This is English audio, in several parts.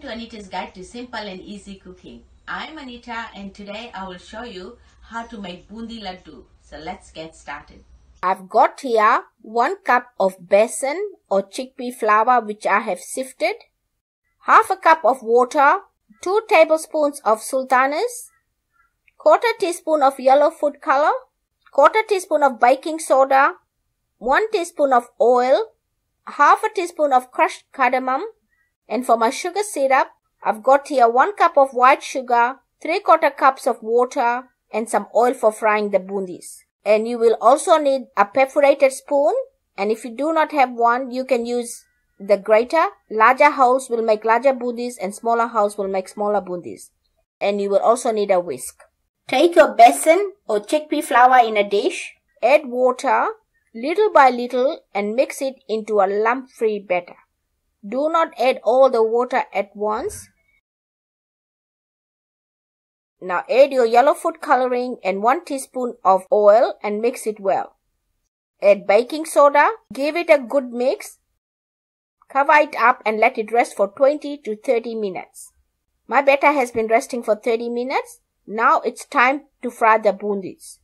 to Anita's Guide to Simple and Easy Cooking. I'm Anita and today I will show you how to make Boondi Ladoo. So let's get started. I've got here 1 cup of besan or chickpea flour which I have sifted, half a cup of water, 2 tablespoons of sultanas, 1/4 teaspoon of yellow food color, 1/4 teaspoon of baking soda, 1 teaspoon of oil, half a teaspoon of crushed cardamom, and for my sugar syrup, I've got here 1 cup of white sugar, 3/4 cups of water, and some oil for frying the bundis. And you will also need a perforated spoon, and if you do not have one, you can use the grater. Larger holes will make larger bundis and smaller holes will make smaller bundis. And you will also need a whisk. Take your besan or chickpea flour in a dish, add water little by little and mix it into a lump-free batter. Do not add all the water at once. Now add your yellow food coloring and 1 teaspoon of oil and mix it well. Add baking soda, give it a good mix, cover it up and let it rest for 20 to 30 minutes. My batter has been resting for 30 minutes. Now it's time to fry the bundis.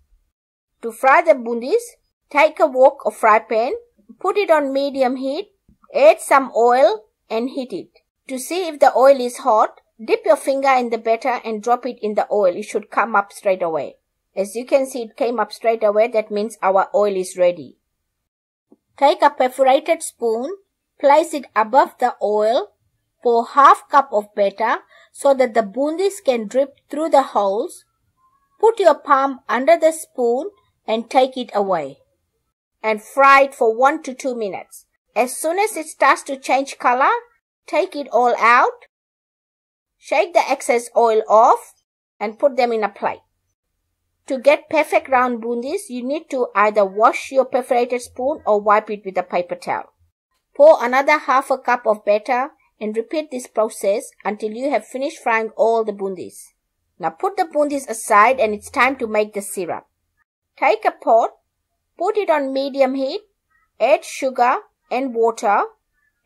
To fry the bundis, take a wok or fry pan, put it on medium heat, add some oil and heat it. To see if the oil is hot, dip your finger in the batter and drop it in the oil. It should come up straight away. As you can see, it came up straight away. That means our oil is ready. Take a perforated spoon, place it above the oil, pour half cup of batter so that the bundis can drip through the holes. Put your palm under the spoon and take it away. And fry it for 1 to 2 minutes. As soon as it starts to change color, take it all out, shake the excess oil off and put them in a plate. To get perfect round bundis, you need to either wash your perforated spoon or wipe it with a paper towel. Pour another half a cup of batter and repeat this process until you have finished frying all the bundis. Now put the bundis aside and it's time to make the syrup. Take a pot, put it on medium heat, add sugar and water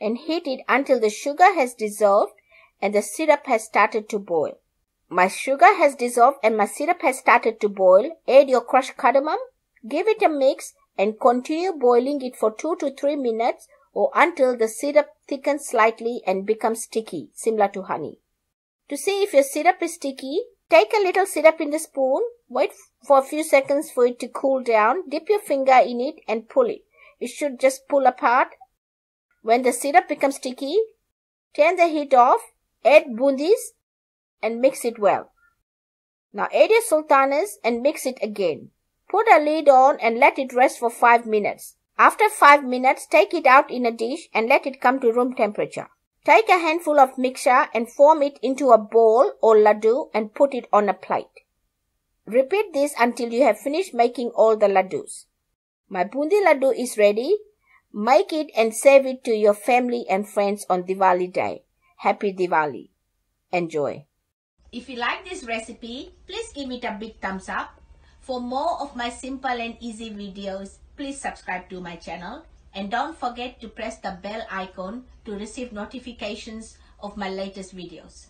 and heat it until the sugar has dissolved and the syrup has started to boil. My sugar has dissolved and my syrup has started to boil. Add your crushed cardamom, give it a mix and continue boiling it for 2 to 3 minutes or until the syrup thickens slightly and becomes sticky, similar to honey. To see if your syrup is sticky, take a little syrup in the spoon, wait for a few seconds for it to cool down, dip your finger in it and pull it. It should just pull apart. When the syrup becomes sticky, turn the heat off, add bundis and mix it well. Now add your sultanas and mix it again. Put a lid on and let it rest for 5 minutes. After 5 minutes, take it out in a dish and let it come to room temperature. Take a handful of mixture and form it into a ball or ladoo and put it on a plate. Repeat this until you have finished making all the ladoos. My Boondi Ladoo is ready. Make it and serve it to your family and friends on Diwali day. Happy Diwali. Enjoy. If you like this recipe, please give it a big thumbs up. For more of my simple and easy videos, please subscribe to my channel. And don't forget to press the bell icon to receive notifications of my latest videos.